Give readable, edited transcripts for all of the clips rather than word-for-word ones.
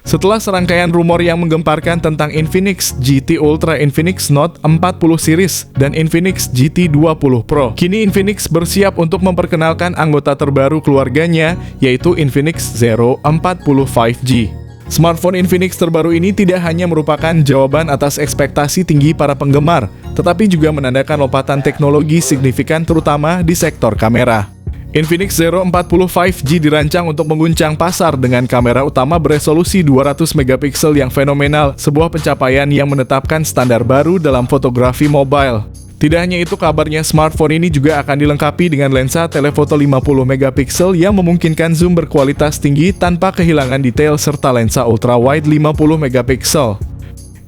Setelah serangkaian rumor yang menggemparkan tentang Infinix GT Ultra, Infinix Note 40 series, dan Infinix GT 20 Pro, kini Infinix bersiap untuk memperkenalkan anggota terbaru keluarganya, yaitu Infinix Zero 40 5G. Smartphone Infinix terbaru ini tidak hanya merupakan jawaban atas ekspektasi tinggi para penggemar, tetapi juga menandakan lompatan teknologi signifikan terutama di sektor kamera. Infinix Zero 40 5G dirancang untuk mengguncang pasar dengan kamera utama beresolusi 200 megapiksel yang fenomenal, sebuah pencapaian yang menetapkan standar baru dalam fotografi mobile. Tidak hanya itu, kabarnya smartphone ini juga akan dilengkapi dengan lensa telefoto 50 megapiksel yang memungkinkan zoom berkualitas tinggi tanpa kehilangan detail serta lensa ultrawide 50 megapiksel.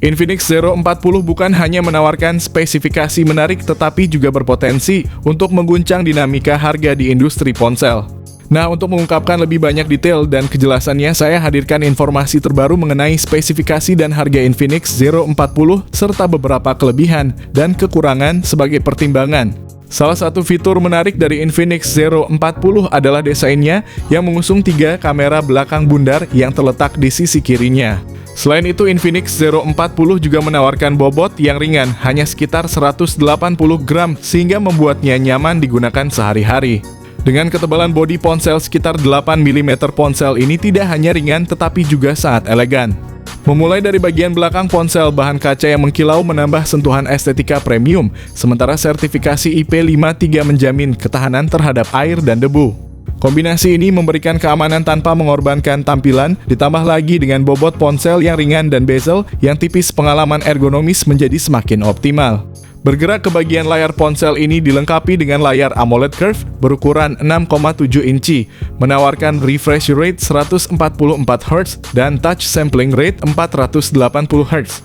Infinix Zero 40 bukan hanya menawarkan spesifikasi menarik tetapi juga berpotensi untuk mengguncang dinamika harga di industri ponsel. Nah, untuk mengungkapkan lebih banyak detail dan kejelasannya, saya hadirkan informasi terbaru mengenai spesifikasi dan harga Infinix Zero 40 serta beberapa kelebihan dan kekurangan sebagai pertimbangan. Salah satu fitur menarik dari Infinix Zero 40 adalah desainnya yang mengusung 3 kamera belakang bundar yang terletak di sisi kirinya. Selain itu, Infinix Zero 40 juga menawarkan bobot yang ringan, hanya sekitar 180 gram, sehingga membuatnya nyaman digunakan sehari-hari. Dengan ketebalan bodi ponsel sekitar 8 mm, ponsel ini tidak hanya ringan tetapi juga sangat elegan. Memulai dari bagian belakang ponsel, bahan kaca yang mengkilau menambah sentuhan estetika premium, sementara sertifikasi IP53 menjamin ketahanan terhadap air dan debu. Kombinasi ini memberikan keamanan tanpa mengorbankan tampilan, ditambah lagi dengan bobot ponsel yang ringan dan bezel yang tipis, pengalaman ergonomis menjadi semakin optimal. Bergerak ke bagian layar, ponsel ini dilengkapi dengan layar AMOLED Curve berukuran 6,7 inci, menawarkan refresh rate 144 Hz dan touch sampling rate 480 Hz.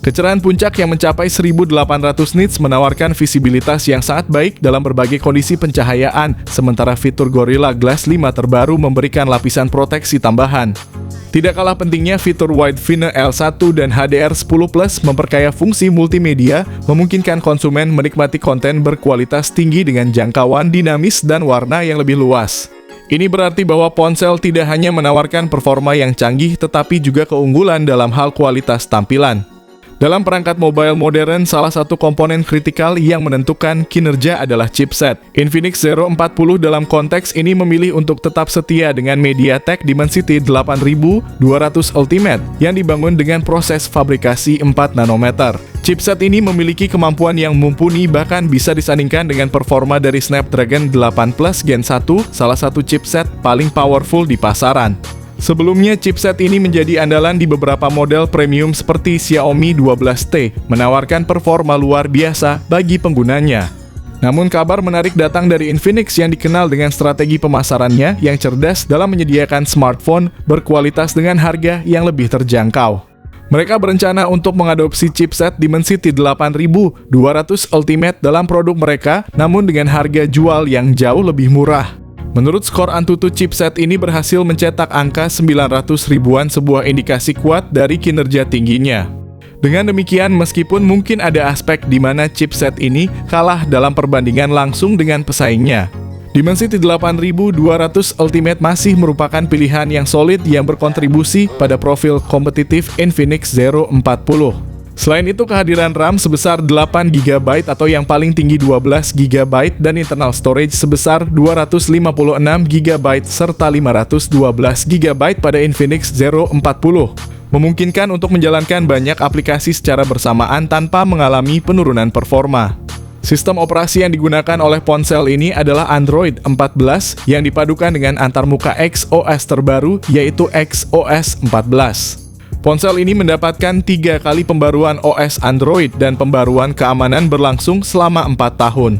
Kecerahan puncak yang mencapai 1800 nits menawarkan visibilitas yang sangat baik dalam berbagai kondisi pencahayaan, sementara fitur Gorilla Glass 5 terbaru memberikan lapisan proteksi tambahan. Tidak kalah pentingnya, fitur Wide View L1 dan HDR10 Plus memperkaya fungsi multimedia, memungkinkan konsumen menikmati konten berkualitas tinggi dengan jangkauan dinamis dan warna yang lebih luas. Ini berarti bahwa ponsel tidak hanya menawarkan performa yang canggih, tetapi juga keunggulan dalam hal kualitas tampilan. Dalam perangkat mobile modern, salah satu komponen kritikal yang menentukan kinerja adalah chipset. Infinix Zero 40 dalam konteks ini memilih untuk tetap setia dengan MediaTek Dimensity 8200 Ultimate yang dibangun dengan proses fabrikasi 4 nanometer. Chipset ini memiliki kemampuan yang mumpuni, bahkan bisa disandingkan dengan performa dari Snapdragon 8 Plus Gen 1, salah satu chipset paling powerful di pasaran. Sebelumnya, chipset ini menjadi andalan di beberapa model premium seperti Xiaomi 12T, menawarkan performa luar biasa bagi penggunanya. Namun kabar menarik datang dari Infinix yang dikenal dengan strategi pemasarannya yang cerdas dalam menyediakan smartphone berkualitas dengan harga yang lebih terjangkau. Mereka berencana untuk mengadopsi chipset Dimensity 8200 Ultimate dalam produk mereka, namun dengan harga jual yang jauh lebih murah. Menurut skor Antutu, chipset ini berhasil mencetak angka 900 ribuan, sebuah indikasi kuat dari kinerja tingginya. Dengan demikian, meskipun mungkin ada aspek di mana chipset ini kalah dalam perbandingan langsung dengan pesaingnya, Dimensity 8200 Ultimate masih merupakan pilihan yang solid yang berkontribusi pada profil kompetitif Infinix Zero 40. Selain itu, kehadiran RAM sebesar 8GB atau yang paling tinggi 12GB dan internal storage sebesar 256GB serta 512GB pada Infinix Zero 40 memungkinkan untuk menjalankan banyak aplikasi secara bersamaan tanpa mengalami penurunan performa. Sistem operasi yang digunakan oleh ponsel ini adalah Android 14 yang dipadukan dengan antarmuka XOS terbaru, yaitu XOS 14. Ponsel ini mendapatkan 3 kali pembaruan OS Android dan pembaruan keamanan berlangsung selama 4 tahun.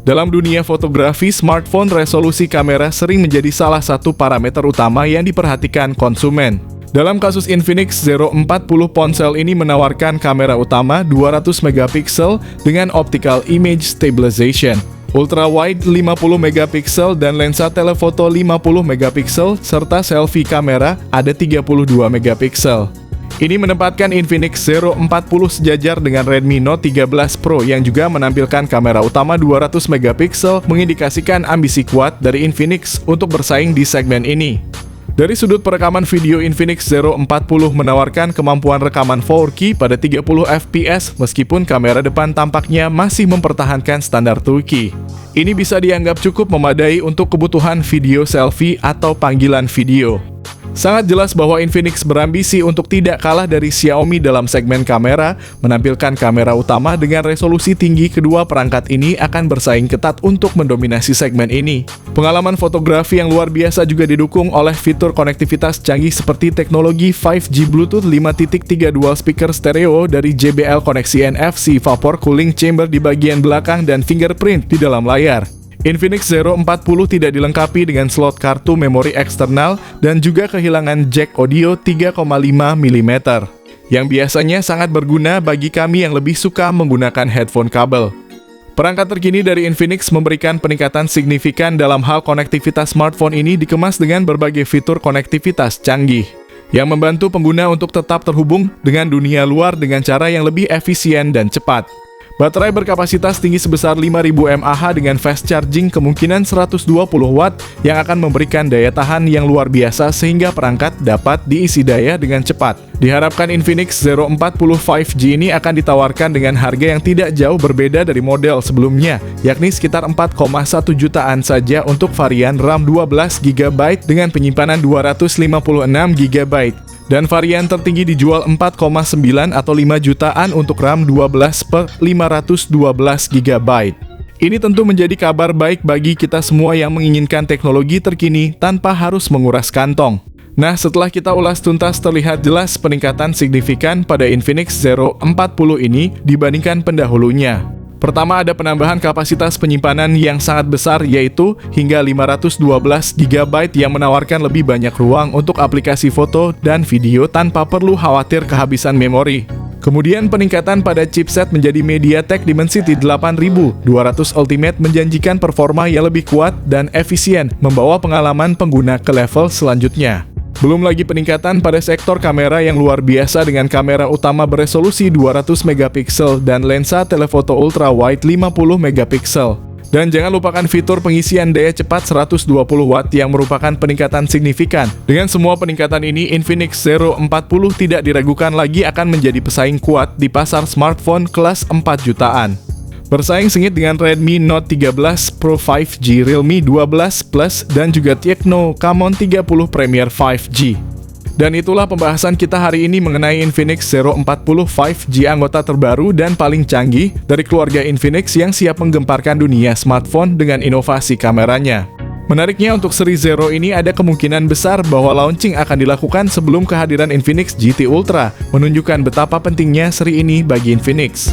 Dalam dunia fotografi, smartphone resolusi kamera sering menjadi salah satu parameter utama yang diperhatikan konsumen. Dalam kasus Infinix Zero 40, ponsel ini menawarkan kamera utama 200 megapiksel dengan optical image stabilization, ultrawide 50 megapiksel dan lensa telefoto 50 megapiksel serta selfie kamera ada 32 megapiksel. Ini menempatkan Infinix Zero 40 sejajar dengan Redmi Note 13 Pro yang juga menampilkan kamera utama 200 megapiksel, mengindikasikan ambisi kuat dari Infinix untuk bersaing di segmen ini. Dari sudut perekaman video, Infinix Zero 40 menawarkan kemampuan rekaman 4K pada 30 fps meskipun kamera depan tampaknya masih mempertahankan standar 2K. Ini bisa dianggap cukup memadai untuk kebutuhan video selfie atau panggilan video. Sangat jelas bahwa Infinix berambisi untuk tidak kalah dari Xiaomi dalam segmen kamera. Menampilkan kamera utama dengan resolusi tinggi, kedua perangkat ini akan bersaing ketat untuk mendominasi segmen ini. Pengalaman fotografi yang luar biasa juga didukung oleh fitur konektivitas canggih seperti teknologi 5G Bluetooth 5.3 dual speaker stereo dari JBL, koneksi NFC, vapor cooling chamber di bagian belakang, dan fingerprint di dalam layar. Infinix Zero 40 tidak dilengkapi dengan slot kartu memori eksternal dan juga kehilangan jack audio 3,5 mm, yang biasanya sangat berguna bagi kami yang lebih suka menggunakan headphone kabel. Perangkat terkini dari Infinix memberikan peningkatan signifikan dalam hal konektivitas. Smartphone ini dikemas dengan berbagai fitur konektivitas canggih yang membantu pengguna untuk tetap terhubung dengan dunia luar dengan cara yang lebih efisien dan cepat. Baterai berkapasitas tinggi sebesar 5000 mAh dengan fast charging kemungkinan 120 watt yang akan memberikan daya tahan yang luar biasa sehingga perangkat dapat diisi daya dengan cepat. Diharapkan Infinix Zero 40 5G ini akan ditawarkan dengan harga yang tidak jauh berbeda dari model sebelumnya, yakni sekitar 4,1 jutaan saja untuk varian RAM 12GB dengan penyimpanan 256GB. Dan varian tertinggi dijual 4,9 atau 5 jutaan untuk RAM 12/512GB. Ini tentu menjadi kabar baik bagi kita semua yang menginginkan teknologi terkini tanpa harus menguras kantong. Nah, setelah kita ulas tuntas, terlihat jelas peningkatan signifikan pada Infinix Zero 40 ini dibandingkan pendahulunya. Pertama, ada penambahan kapasitas penyimpanan yang sangat besar, yaitu hingga 512GB yang menawarkan lebih banyak ruang untuk aplikasi foto dan video tanpa perlu khawatir kehabisan memori. Kemudian peningkatan pada chipset menjadi MediaTek Dimensity 8200 Ultimate menjanjikan performa yang lebih kuat dan efisien, membawa pengalaman pengguna ke level selanjutnya. Belum lagi peningkatan pada sektor kamera yang luar biasa dengan kamera utama beresolusi 200MP dan lensa telefoto ultra wide 50MP. Dan jangan lupakan fitur pengisian daya cepat 120 watt yang merupakan peningkatan signifikan. Dengan semua peningkatan ini, Infinix Zero 40 tidak diragukan lagi akan menjadi pesaing kuat di pasar smartphone kelas 4 jutaan. Bersaing sengit dengan Redmi Note 13 Pro 5G, Realme 12 Plus, dan juga Tecno Camon 30 Premier 5G. Dan itulah pembahasan kita hari ini mengenai Infinix Zero 40 5G, anggota terbaru dan paling canggih dari keluarga Infinix yang siap menggemparkan dunia smartphone dengan inovasi kameranya. Menariknya, untuk seri Zero ini ada kemungkinan besar bahwa launching akan dilakukan sebelum kehadiran Infinix GT Ultra, menunjukkan betapa pentingnya seri ini bagi Infinix.